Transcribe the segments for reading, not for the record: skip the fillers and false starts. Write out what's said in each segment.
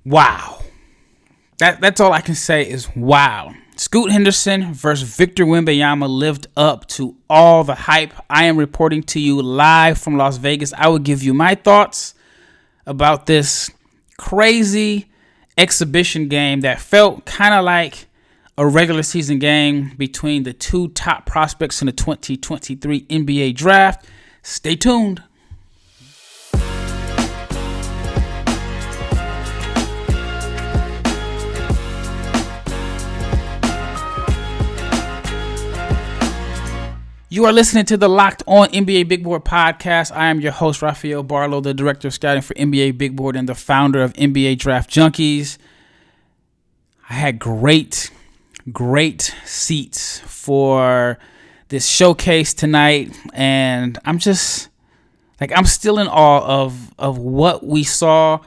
Wow. That's all I can say is wow. Scoot Henderson versus Victor Wembanyama lived up to all the hype. I am reporting to you live from Las Vegas. I will give you my thoughts about this crazy exhibition game that felt kind of like a regular season game between the two top prospects in the 2023 NBA Draft. Stay tuned. You are listening to the Locked On NBA Big Board podcast. I am your host, Rafael Barlowe, the director of scouting for NBA Big Board and the founder of NBA Draft Junkies. I had great seats for this showcase tonight, and I'm still in awe of what we saw.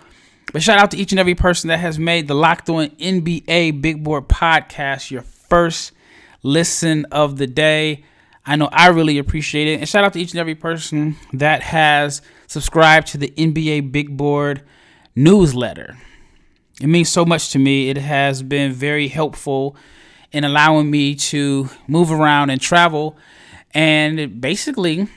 But shout out to each and every person that has made the Locked On NBA Big Board podcast your first listen of the day. I know I really appreciate it. And shout out to each and every person that has subscribed to the NBA Big Board newsletter. It means so much to me. It has been very helpful in allowing me to move around and travel. And it basically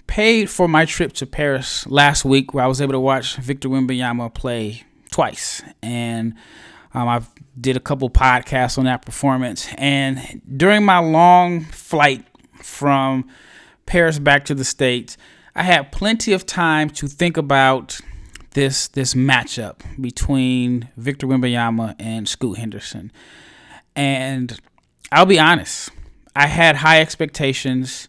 paid for my trip to Paris last week, where I was able to watch Victor Wembanyama play twice. And I did a couple podcasts on that performance. And during my long flight from Paris back to the States, I had plenty of time to think about this matchup between Victor Wembanyama and Scoot Henderson. And I'll be honest, I had high expectations.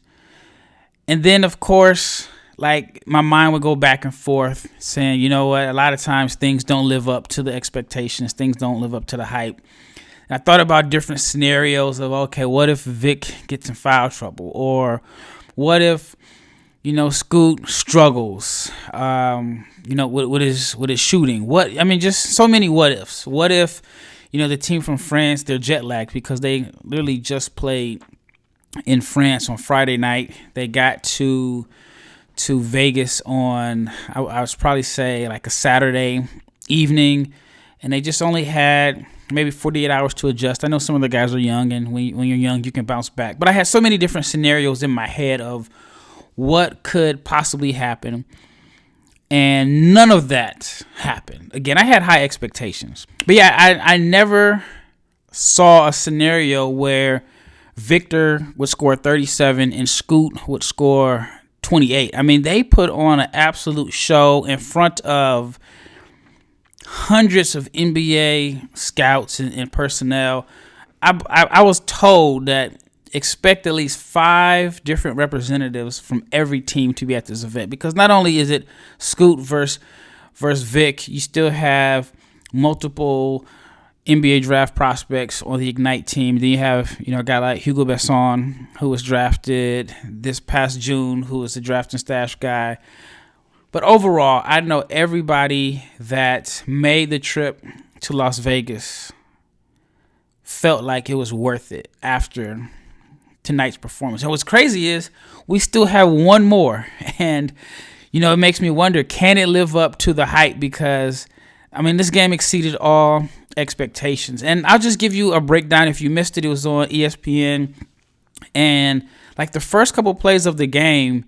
And then, of course, like, my mind would go back and forth saying, you know what, a lot of times things don't live up to the expectations. Things don't live up to the hype. I thought about different scenarios of, okay, what if Vic gets in foul trouble? Or what if, Scoot struggles, with his shooting? Just so many what ifs. What if, the team from France, they're jet lagged because they literally just played in France on Friday night. They got to Vegas on, I would probably say, like a Saturday evening, and they just only had maybe 48 hours to adjust. I know some of the guys are young, and when you're young, you can bounce back. But I had so many different scenarios in my head of what could possibly happen, and none of that happened. Again, I had high expectations. But yeah, I never saw a scenario where Victor would score 37 and Scoot would score 28. They put on an absolute show in front of hundreds of NBA scouts and personnel. I was told that expect at least 5 different representatives from every team to be at this event, because not only is it Scoot versus Vic, you still have multiple NBA draft prospects on the Ignite team. Then you have a guy like Hugo Besson, who was drafted this past June, who was the draft and stash guy. But overall, I know everybody that made the trip to Las Vegas felt like it was worth it after tonight's performance. And what's crazy is we still have one more. And, it makes me wonder, can it live up to the hype? Because, this game exceeded all expectations. And I'll just give you a breakdown. If you missed it, it was on ESPN. And, like, the first couple plays of the game,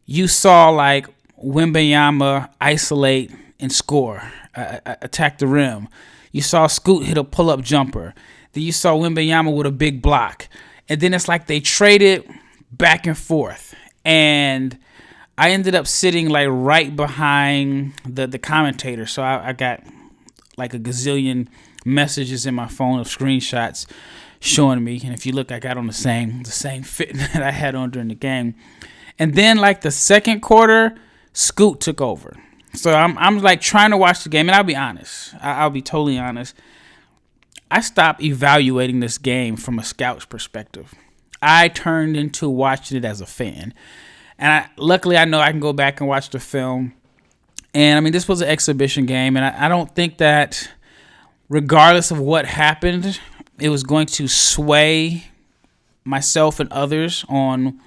you saw, like, Wembanyama isolate and score, attack the rim. You saw Scoot hit a pull-up jumper. Then you saw Wembanyama with a big block. And then it's like they traded back and forth. And I ended up sitting like right behind the commentator. So I got like a gazillion messages in my phone of screenshots showing me. And if you look, I got on the same fit that I had on during the game. And then like the second quarter, Scoot took over. So I'm like trying to watch the game, and I'll be honest. I'll be totally honest. I stopped evaluating this game from a scout's perspective. I turned into watching it as a fan. And luckily, I know I can go back and watch the film. And, this was an exhibition game, and I don't think that regardless of what happened, it was going to sway myself and others on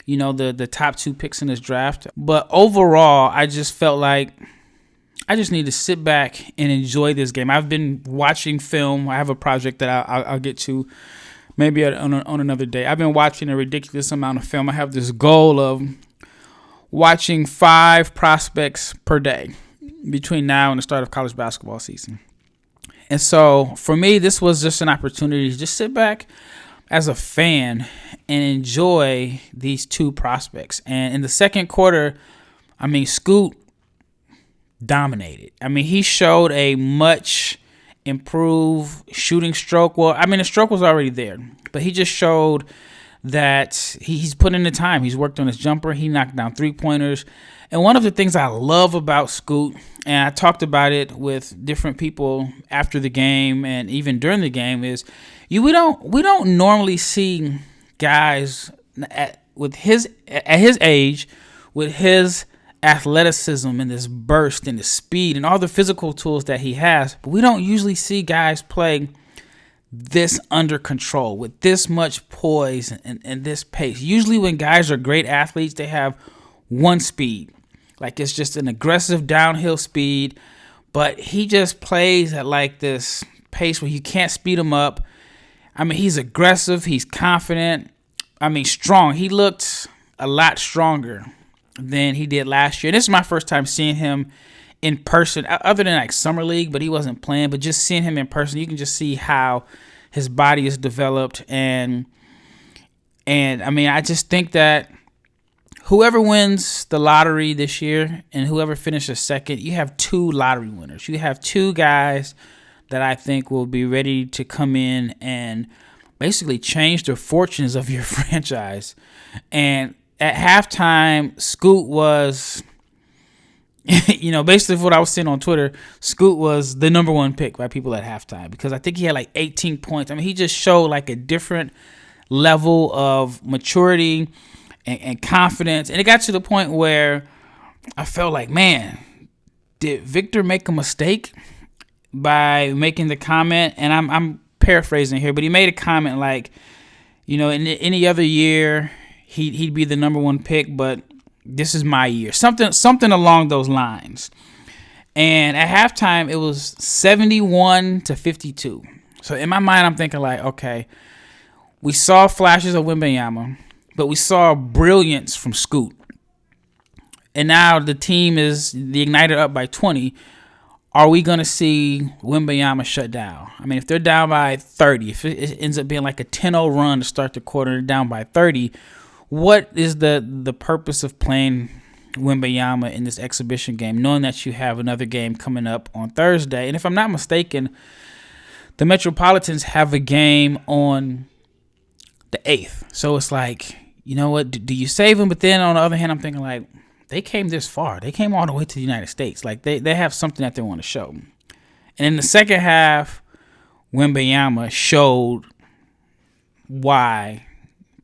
the top 2 picks in this draft. But overall, I just felt like I just need to sit back and enjoy this game. I've been watching film. I have a project that I'll get to maybe on another day. I've been watching a ridiculous amount of film. I have this goal of watching 5 prospects per day between now and the start of college basketball season. And so for me, this was just an opportunity to just sit back as a fan and enjoy these 2 prospects. And in the second quarter, I mean, Scoot dominated. I mean, he showed a much improved shooting stroke. Well, I mean, the stroke was already there, but he just showed that he's put in the time. He's worked on his jumper. He knocked down 3-pointers. And one of the things I love about Scoot, and I talked about it with different people after the game and even during the game, is we don't normally see guys at his age with his athleticism and this burst and the speed and all the physical tools that he has, but we don't usually see guys play this under control with this much poise and this pace. Usually when guys are great athletes, they have one speed. Like it's just an aggressive downhill speed, but he just plays at like this pace where you can't speed him up. I mean, he's aggressive, he's confident, I mean, strong. He looked a lot stronger than he did last year. And this is my first time seeing him in person, other than like summer league, but he wasn't playing. But just seeing him in person, you can just see how his body is developed. And I mean, I just think that whoever wins the lottery this year and whoever finishes second, you have 2 lottery winners. You have 2 guys that I think will be ready to come in and basically change the fortunes of your franchise. And at halftime, Scoot was, basically what I was seeing on Twitter, Scoot was the number 1 pick by people at halftime because I think he had like 18 points. I mean, he just showed like a different level of maturity and confidence. And it got to the point where I felt like, man, did Victor make a mistake by making the comment? And I'm paraphrasing here, but he made a comment like, in any other year, he'd be the number 1 pick, but this is my year. Something along those lines. And at halftime, it was 71-52. So in my mind, I'm thinking like, okay, we saw flashes of Wembanyama, but we saw brilliance from Scoot. And now the team is the Igniter up by 20. Are we going to see Wembanyama shut down? I mean, if they're down by 30, if it ends up being like a 10-0 run to start the quarter and down by 30, what is the purpose of playing Wembanyama in this exhibition game, knowing that you have another game coming up on Thursday? And if I'm not mistaken, the Metropolitans have a game on the 8th. So it's like, you know what, do you save him? But then on the other hand, I'm thinking like, they came this far. They came all the way to the United States. Like they have something that they want to show. And in the second half, Wembanyama showed why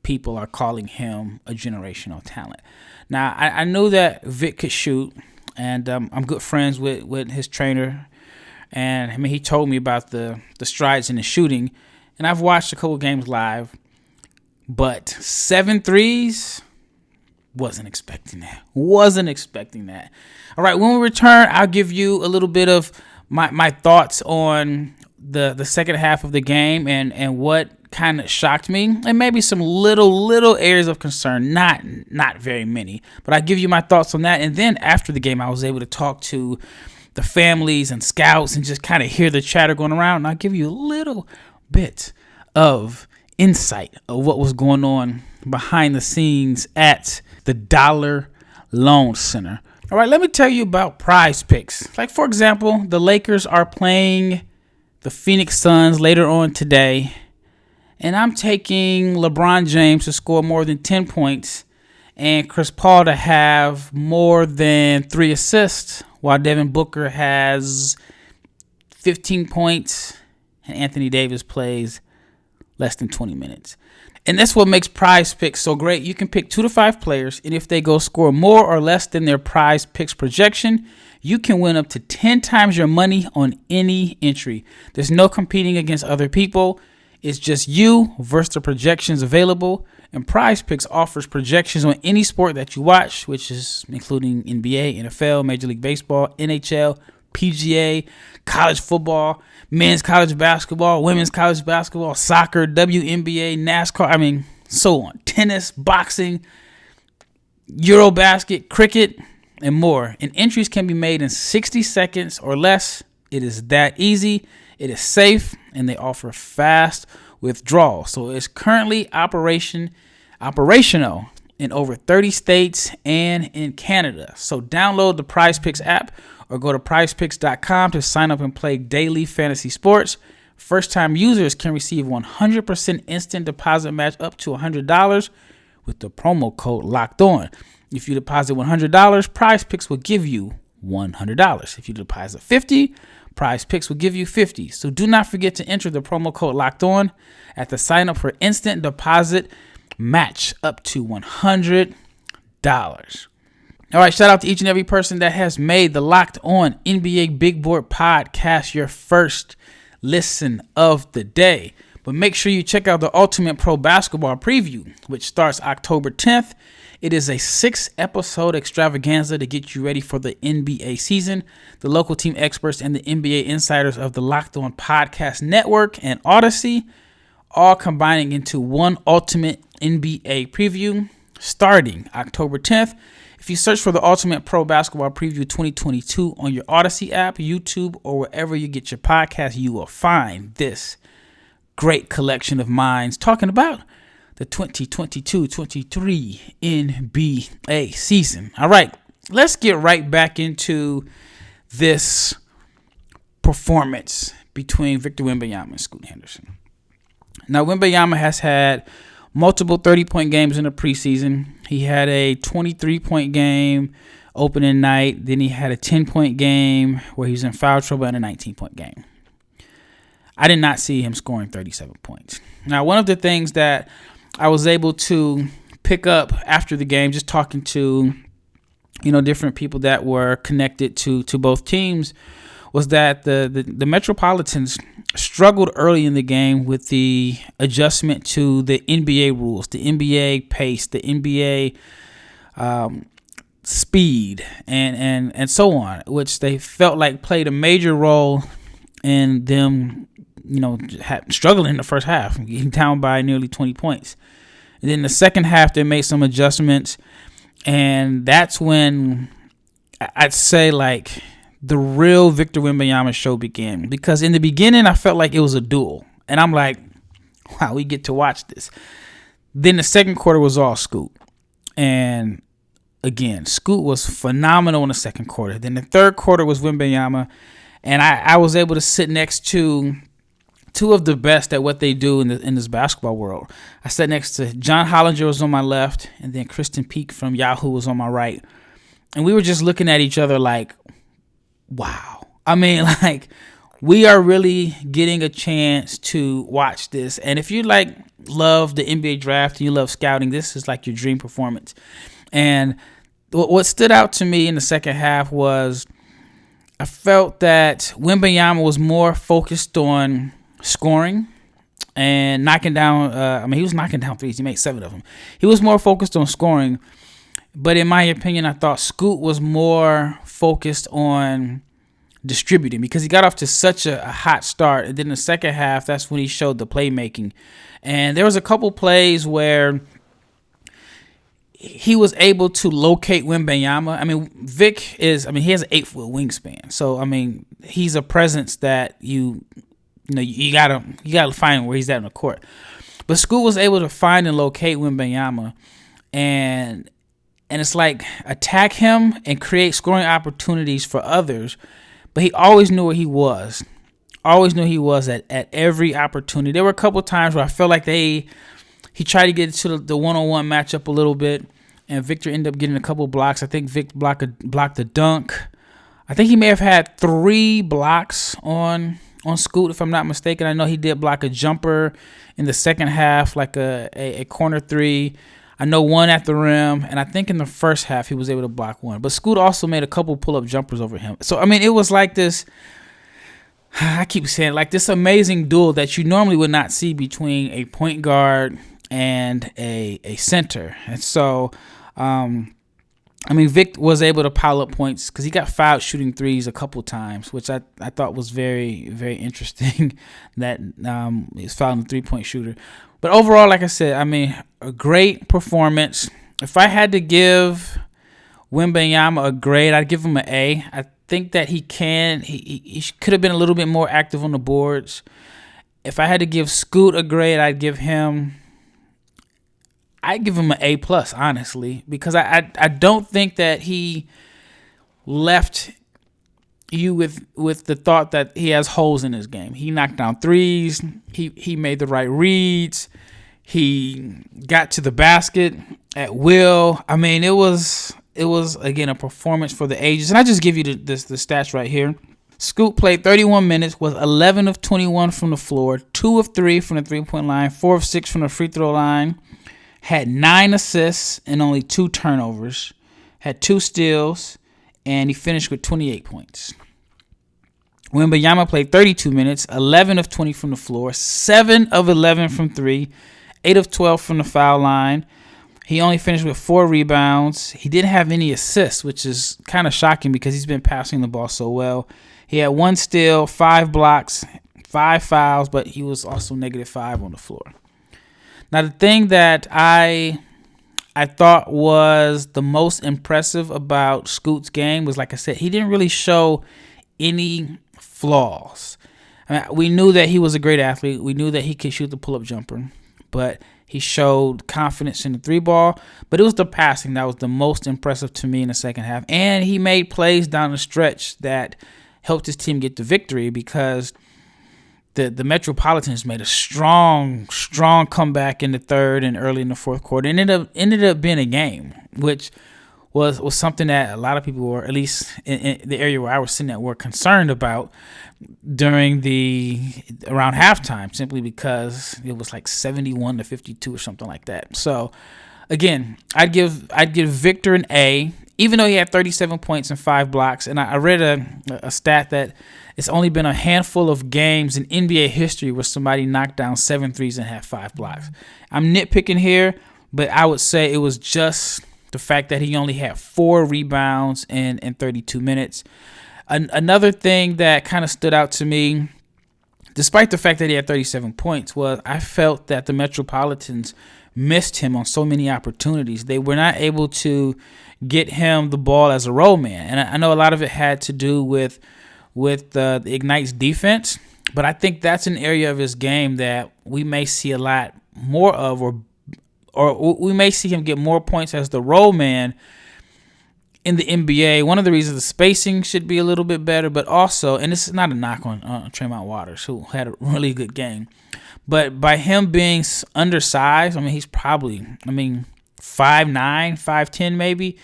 people are calling him a generational talent. Now, I knew that Vic could shoot, and I'm good friends with his trainer. And I mean, he told me about the strides in the shooting. And I've watched a couple games live. But 7 threes, wasn't expecting that. All right, when we return, I'll give you a little bit of my thoughts on the second half of the game and what kind of shocked me, and maybe some little areas of concern. Not very many, but I'll give you my thoughts on that. And then after the game, I was able to talk to the families and scouts and just kind of hear the chatter going around. And I'll give you a little bit of insight of what was going on behind the scenes at the Dollar Loan Center. All right, let me tell you about Prize Picks. Like, for example, the Lakers are playing the Phoenix Suns later on today, and I'm taking LeBron James to score more than 10 points and Chris Paul to have more than 3 assists, while Devin Booker has 15 points and Anthony Davis plays less than 20 minutes. And that's what makes Prize Picks so great. You can pick 2 to 5 players, and if they go score more or less than their Prize Picks projection, you can win up to 10 times your money on any entry. There's no competing against other people. It's just you versus the projections available. And Prize Picks offers projections on any sport that you watch, which is including NBA, NFL, Major League Baseball, NHL, PGA, college football, men's college basketball, women's college basketball, soccer, WNBA, NASCAR, so on. Tennis, boxing, Eurobasket, cricket, and more. And entries can be made in 60 seconds or less. It is that easy. It is safe, and they offer fast withdrawal. So it's currently operational in over 30 states and in Canada. So download the PrizePicks app or go to prizepicks.com to sign up and play daily fantasy sports. First-time users can receive 100% instant deposit match up to $100 with the promo code LOCKEDON. If you deposit $100, PrizePicks will give you $100. If you deposit $50, PrizePicks will give you $50. So do not forget to enter the promo code LOCKEDON at the sign up for instant deposit match up to $100. All right, shout out to each and every person that has made the Locked On NBA Big Board podcast your first listen of the day. But make sure you check out the Ultimate Pro Basketball Preview, which starts October 10th. It is a 6-episode extravaganza to get you ready for the NBA season. The local team experts and the NBA insiders of the Locked On Podcast Network and Odyssey all combining into one ultimate NBA preview starting October 10th. If you search for the Ultimate Pro Basketball Preview 2022 on your Odyssey app, YouTube, or wherever you get your podcast, you will find this great collection of minds talking about the 2022-23 NBA season. All right, let's get right back into this performance between Victor Wembanyama and Scoot Henderson. Now, Wembanyama has had multiple 30-point games in the preseason. He had a 23-point game opening night. Then he had a 10-point game where he was in foul trouble and a 19-point game. I did not see him scoring 37 points. Now, one of the things that I was able to pick up after the game, just talking to, different people that were connected to both teams, was that the Metropolitans struggled early in the game with the adjustment to the NBA rules, the NBA pace, the NBA speed, and so on, which they felt like played a major role in them, struggling in the first half, getting down by nearly 20 points. And then the second half, they made some adjustments, and that's when I'd say the real Victor Wembanyama show began. Because in the beginning, I felt like it was a duel. And I'm like, wow, we get to watch this. Then the second quarter was all Scoot. And again, Scoot was phenomenal in the second quarter. Then the third quarter was Wembanyama. And I was able to sit next to two of the best at what they do in this basketball world. I sat next to John Hollinger was on my left. And then Kristen Peak from Yahoo was on my right. And we were just looking at each other like, wow. We are really getting a chance to watch this. And if you love the NBA draft and you love scouting, this is your dream performance. And what stood out to me in the second half was I felt that Wembanyama was more focused on scoring and knocking down. He was knocking down threes. He made 7 of them. He was more focused on scoring. But in my opinion, I thought Scoot was more focused on distributing because he got off to such a hot start. And then in the second half, that's when he showed the playmaking. And there was a couple plays where he was able to locate Wembanyama. Vic he has an 8-foot wingspan. So, he's a presence that you gotta find where he's at in the court. But Scoot was able to find and locate Wembanyama and it's attack him and create scoring opportunities for others. But he always knew where he was. Always knew he was at every opportunity. There were a couple times where I felt like he tried to get to the one-on-one matchup a little bit, and Victor ended up getting a couple blocks. I think Vic blocked a dunk. I think he may have had 3 blocks on Scoot, if I'm not mistaken. I know he did block a jumper in the second half, a corner 3. I know 1 at the rim, and I think in the first half he was able to block 1. But Scoot also made a couple pull-up jumpers over him. So, it was this, I keep saying, this amazing duel that you normally would not see between a point guard and a center. And so I mean, Vic was able to pile up points because he got fouled shooting threes a couple times, which I thought was very, very interesting that he's fouled a three-point shooter. But overall, like I said, I mean, a great performance. If I had to give Wembanyama a grade, I'd give him an A. I think that he could have been a little bit more active on the boards. If I had to give Scoot a grade, I'd give him an A+, honestly, because I don't think that he left you with the thought that he has holes in his game. He knocked down threes. He made the right reads. He got to the basket at will. I mean, it was again a performance for the ages. And I just give you the stats right here. Scoot played 31 minutes, was 11 of 21 from the floor, 2 of 3 from the three-point line, 4 of 6 from the free throw line. Had 9 assists and only 2 turnovers, had 2 steals, and he finished with 28 points. Wembanyama played 32 minutes, 11 of 20 from the floor, 7 of 11 from 3, 8 of 12 from the foul line. He only finished with 4 rebounds. He didn't have any assists, which is kind of shocking because he's been passing the ball so well. He had 1 steal, 5 blocks, 5 fouls, but he was also -5 on the floor. Now, the thing that I thought was the most impressive about Scoot's game was, like I said, he didn't really show any flaws. I mean, we knew that he was a great athlete. We knew that he could shoot the pull-up jumper, but he showed confidence in the 3-ball. But it was the passing that was the most impressive to me in the second half. And he made plays down the stretch that helped his team get the victory because the Metropolitans made a strong comeback in the third and early in the fourth quarter. And ended up being a game, which was something that a lot of people were, at least in the area where I was sitting at, were concerned about during around halftime, simply because it was like 71-52 or something like that. So again, I'd give Victor an A, even though he had 37 points and 5 blocks. And I read a stat that it's only been a handful of games in NBA history where somebody knocked down 7 threes and had 5 blocks. I'm nitpicking here, but I would say it was just the fact that he only had 4 rebounds in 32 minutes. Another thing that kind of stood out to me, despite the fact that he had 37 points, was I felt that the Metropolitans missed him on so many opportunities. They were not able to get him the ball as a roll man. And I know a lot of it had to do with the Ignite's defense, but I think that's an area of his game that we may see a lot more of, or we may see him get more points as the roll man in the NBA. One of the reasons the spacing should be a little bit better, but also, and this is not a knock on Tremont Waters, who had a really good game, but by him being undersized, I mean, he's probably, 5'9", 5'10", maybe.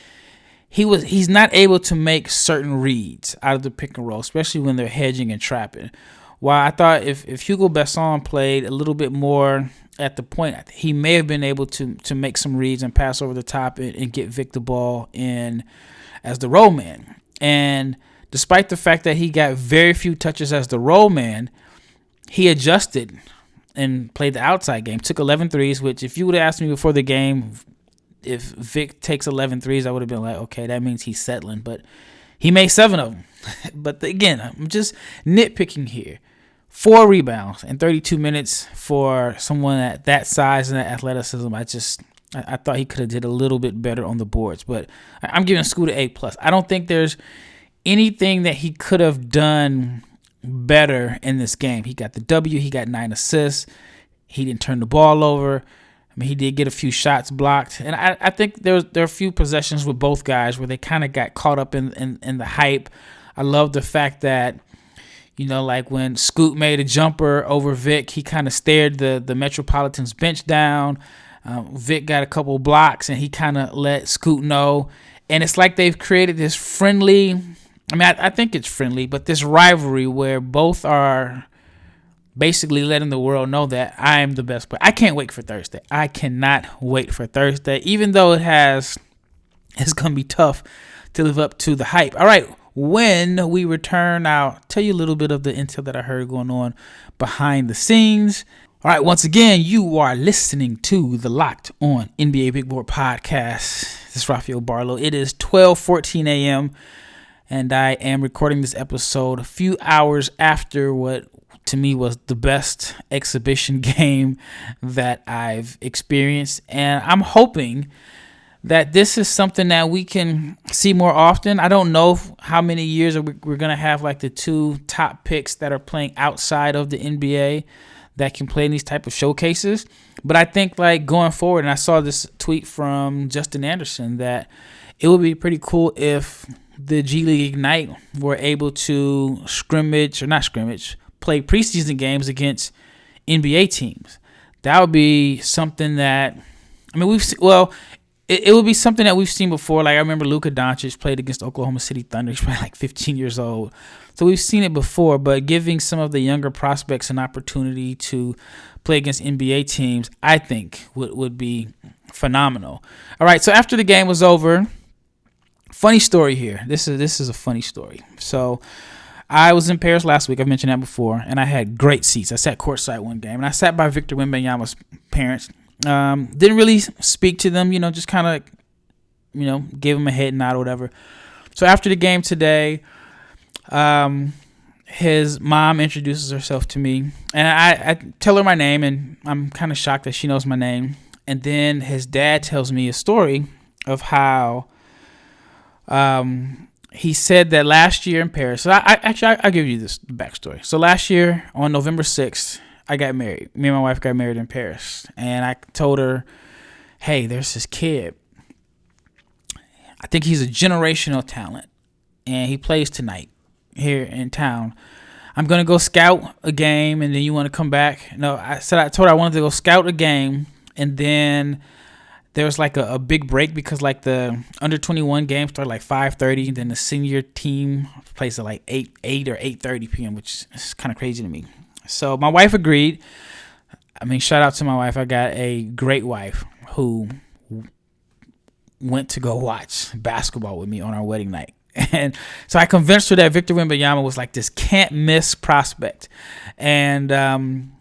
He's not able to make certain reads out of the pick and roll, especially when they're hedging and trapping. While I thought if Hugo Besson played a little bit more at the point, he may have been able to make some reads and pass over the top and get Vic the ball in as the roll man. And despite the fact that he got very few touches as the roll man, he adjusted and played the outside game. Took 11 threes, which if you would have asked me before the game, if Vic takes 11 threes, I would have been like, okay, that means he's settling. But he made 7 of them. But again, I'm just nitpicking here. 4 rebounds in 32 minutes for someone at that size and that athleticism. I thought he could have did a little bit better on the boards. But I'm giving Scoot an A+. I don't think there's anything that he could have done better in this game. He got the W. He got 9 assists. He didn't turn the ball over. I mean, he did get a few shots blocked. And I think there are a few possessions with both guys where they kind of got caught up in the hype. I love the fact that, like when Scoot made a jumper over Vic, he kind of stared the Metropolitans bench down. Vic got a couple blocks, and he kind of let Scoot know. And it's like they've created this friendly, I think it's friendly, but this rivalry where both are basically letting the world know that I am the best player. I can't wait for Thursday. I cannot wait for Thursday, even though it's going to be tough to live up to the hype. All right, when we return, I'll tell you a little bit of the intel that I heard going on behind the scenes. All right, once again, you are listening to the Locked On NBA Big Board podcast. This is Rafael Barlowe. It is 12:14 a.m., and I am recording this episode a few hours after what, to me, was the best exhibition game that I've experienced. And I'm hoping that this is something that we can see more often. I don't know how many years we're going to have like the two top picks that are playing outside of the NBA that can play in these type of showcases. But I think like going forward, and I saw this tweet from Justin Anderson, that it would be pretty cool if the G League Ignite were able to play preseason games against NBA teams. That would be something that, I mean, it would be something that we've seen before. Like I remember Luka Doncic played against Oklahoma City Thunder. He's probably like 15 years old. So we've seen it before, but giving some of the younger prospects an opportunity to play against NBA teams, I think would be phenomenal. All right, so after the game was over, funny story here. This is a funny story. So I was in Paris last week. I've mentioned that before, and I had great seats. I sat courtside one game, and I sat by Victor Wembanyama's parents. Didn't really speak to them, just kind of, gave them a head nod or whatever. So after the game today, his mom introduces herself to me, and I tell her my name, and I'm kind of shocked that she knows my name. And then his dad tells me a story of how he said that last year in Paris. So I'll give you this backstory. So last year on November 6th, I got married. Me and my wife got married in Paris. And I told her, hey, there's this kid. I think he's a generational talent. And he plays tonight here in town. I'm going to go scout a game, and then you want to come back? No, I told her I wanted to go scout a game. And then there was like a big break because like the under 21 game started like 5:30. Then the senior team plays at like 8 or 8:30 p.m., which is kind of crazy to me. So my wife agreed. I mean, shout out to my wife. I got a great wife who went to go watch basketball with me on our wedding night. And so I convinced her that Victor Wembanyama was like this can't miss prospect. And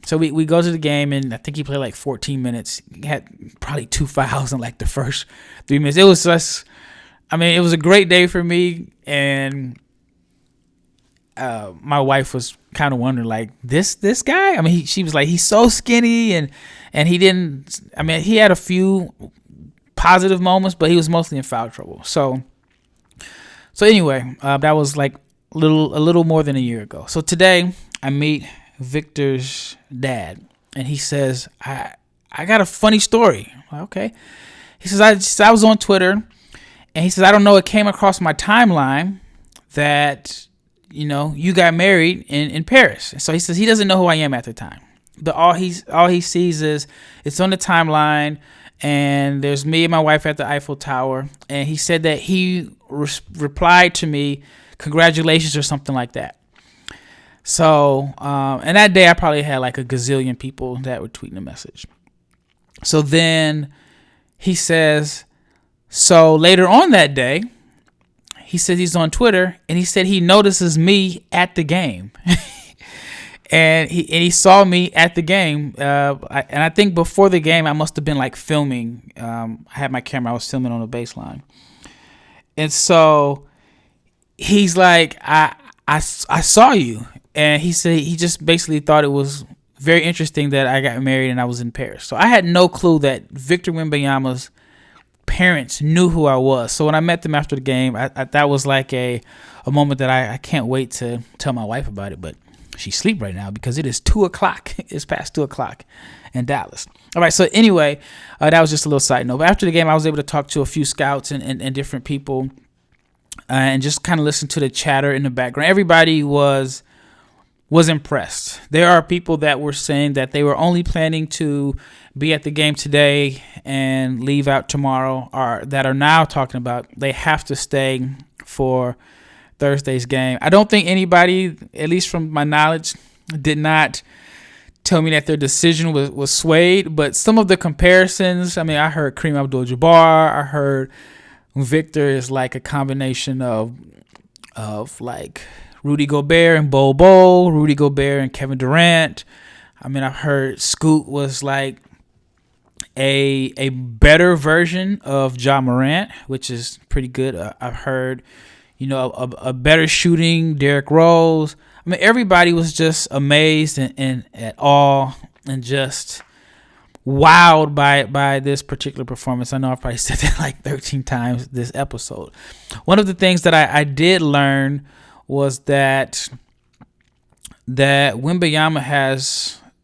so we go to the game, and I think he played like 14 minutes. He had probably 2 fouls in like the first 3 minutes. It was just, it was a great day for me. And my wife was kind of wondering, like, this guy? She was like, he's so skinny, and he didn't. He had a few positive moments, but he was mostly in foul trouble. So anyway, that was like a little more than a year ago. So today I meet Victor's dad, and he says, I got a funny story. Okay. He says, I was on Twitter, and he says, I don't know, it came across my timeline that you got married in Paris. So he says he doesn't know who I am at the time. All he sees is it's on the timeline, and there's me and my wife at the Eiffel Tower. And he said that he replied to me, congratulations, or something like that. So, and that day I probably had like a gazillion people that were tweeting a message. So then he says, so later on that day, he said he's on Twitter, and he said he notices me at the game. And he saw me at the game. And I think before the game, I must have been like filming. I had my camera. I was filming on the baseline. And so he's like, I saw you. And he said he just basically thought it was very interesting that I got married and I was in Paris. So I had no clue that Victor Wembanyama's parents knew who I was. So when I met them after the game, I that was like a moment that I can't wait to tell my wife about it. But she's asleep right now because it is 2:00. It's past 2:00 in Dallas. All right. So anyway, that was just a little side note. But after the game, I was able to talk to a few scouts and different people and just kind of listen to the chatter in the background. Everybody was impressed. There are people that were saying that they were only planning to be at the game today and leave out tomorrow, or that are now talking about they have to stay for Thursday's game. I don't think anybody, at least from my knowledge, did not tell me that their decision was swayed, but some of the comparisons, I heard Kareem Abdul-Jabbar, I heard Victor is like a combination of like Rudy Gobert and Bol Bol, Rudy Gobert and Kevin Durant. I mean, I've heard Scoot was like a better version of Ja Morant, which is pretty good. I've heard, a better shooting Derrick Rose. I mean, everybody was just amazed and at all and just wowed by this particular performance. I know I've probably said that like 13 times this episode. One of the things that I did learn was that Wembanyama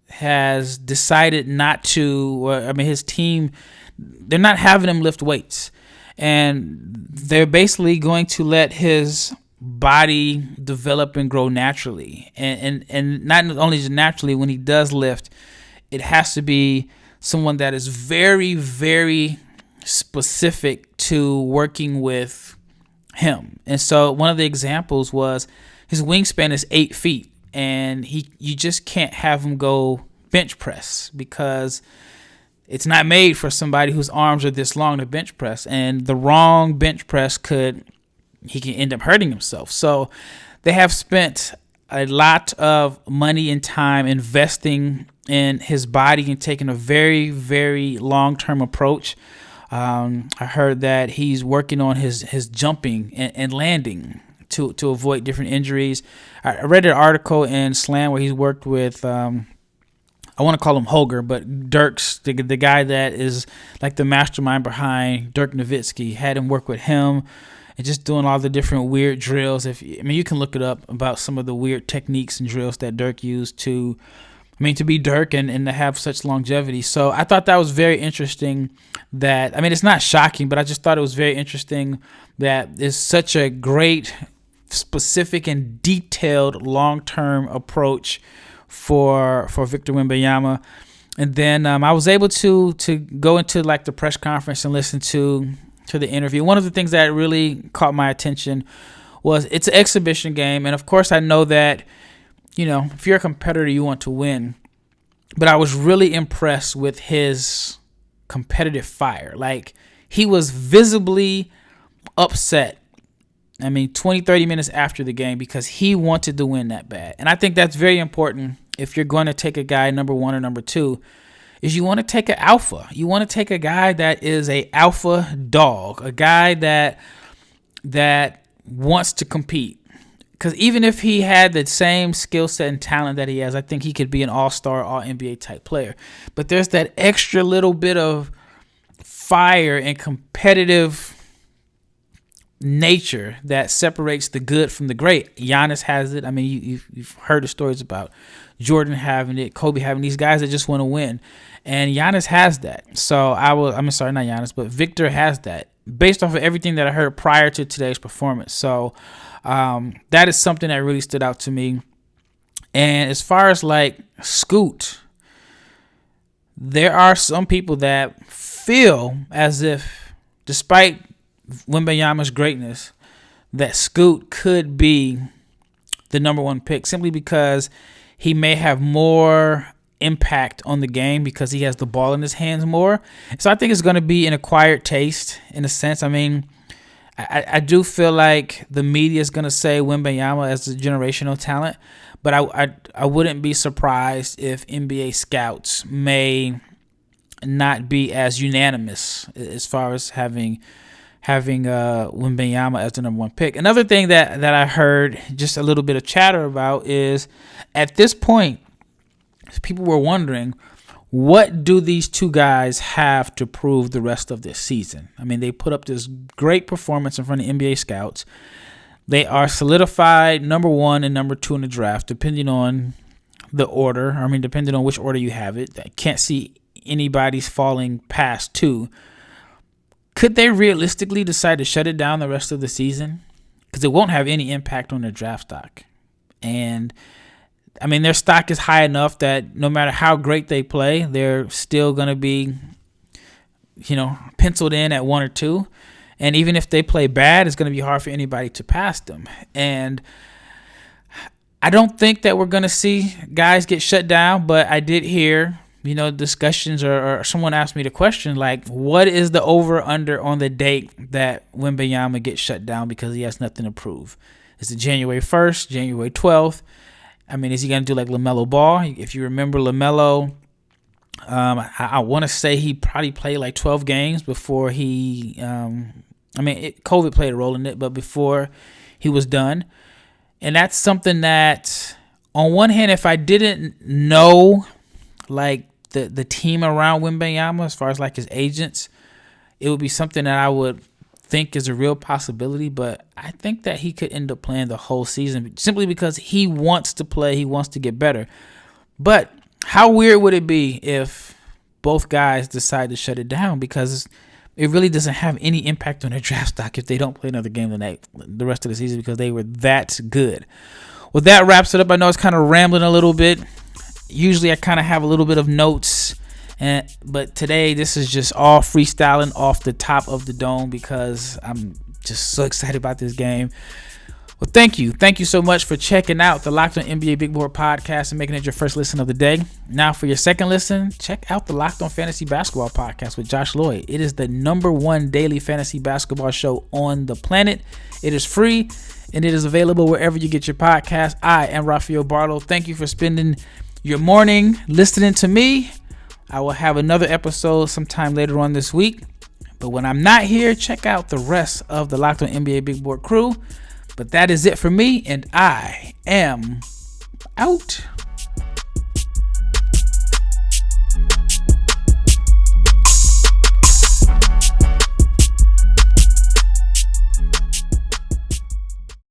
has decided not to. His team, they're not having him lift weights, and they're basically going to let his body develop and grow naturally, and not only just naturally. When he does lift, it has to be someone that is very, very specific to working with him. And so one of the examples was his wingspan is 8 feet, and you just can't have him go bench press because it's not made for somebody whose arms are this long to bench press, and the wrong bench press he can end up hurting himself. So they have spent a lot of money and time investing in his body and taking a very, very long-term approach. I heard that he's working on his jumping and landing to avoid different injuries. I read an article in Slam where he's worked with, I want to call him Holger, but Dirk's, the guy that is like the mastermind behind Dirk Nowitzki, had him work with him and just doing all the different weird drills. You can look it up about some of the weird techniques and drills that Dirk used to be Dirk and to have such longevity. So I thought that was very interesting it's not shocking, but I just thought it was very interesting that it's such a great, specific and detailed long-term approach for Victor Wembanyama. And then I was able to go into like the press conference and listen to the interview. One of the things that really caught my attention was it's an exhibition game. And of course I know that, if you're a competitor, you want to win. But I was really impressed with his competitive fire. Like, he was visibly upset, 20, 30 minutes after the game because he wanted to win that bad. And I think that's very important if you're going to take a guy number one or number two, is you want to take an alpha. You want to take a guy that is a alpha dog, a guy that wants to compete. Because even if he had the same skill set and talent that he has, I think he could be an all-star, all-NBA type player. But there's that extra little bit of fire and competitive nature that separates the good from the great. Giannis has it. You've heard the stories about Jordan having it, Kobe having these guys that just want to win. And Giannis has that. So not Giannis, but Victor has that based off of everything that I heard prior to today's performance. So that is something that really stood out to me. And as far as like Scoot, there are some people that feel as if, despite Wembanyama's greatness, that Scoot could be the number one pick simply because he may have more impact on the game because he has the ball in his hands more. So I think it's going to be an acquired taste in a sense. I do feel like the media is going to say Wembanyama as a generational talent, but I wouldn't be surprised if NBA scouts may not be as unanimous as far as having Wembanyama as the number one pick. Another thing that I heard just a little bit of chatter about is at this point, people were wondering, what do these two guys have to prove the rest of this season? They put up this great performance in front of NBA scouts. They are solidified number one and number two in the draft, depending on the order. Depending on which order you have it. I can't see anybody's falling past two. Could they realistically decide to shut it down the rest of the season? Because it won't have any impact on their draft stock. And their stock is high enough that no matter how great they play, they're still going to be, penciled in at one or two. And even if they play bad, it's going to be hard for anybody to pass them. And I don't think that we're going to see guys get shut down, but I did hear, discussions or someone asked me the question, like, what is the over-under on the date that Wembanyama gets shut down because he has nothing to prove? Is it January 1st, January 12th? I mean, is he going to do like LaMelo Ball? If you remember LaMelo, I want to say he probably played like 12 games before he, COVID played a role in it, but before he was done. And that's something that, on one hand, if I didn't know like the team around Wembanyama as far as like his agents, it would be something that I would think is a real possibility. But I think that he could end up playing the whole season simply because he wants to play, he wants to get better. But how weird would it be if both guys decide to shut it down? Because it really doesn't have any impact on their draft stock if they don't play another game the rest of the season, because they were that good. Well, that wraps it up. I know it's kind of rambling a little bit. Usually I kind of have a little bit of notes, but today this is just all freestyling off the top of the dome because I'm just so excited about this game. Well, thank you. Thank you so much for checking out the Locked On NBA Big Board podcast and making it your first listen of the day. Now, for your second listen, check out the Locked On Fantasy Basketball podcast with Josh Lloyd. It is the #1 daily fantasy basketball show on the planet. It is free, and it is available wherever you get your podcast. I am Rafael Barlowe. Thank you for spending your morning listening to me. I will have another episode sometime later on this week. But when I'm not here, check out the rest of the Locked On NBA Big Board crew. But that is it for me, and I am out.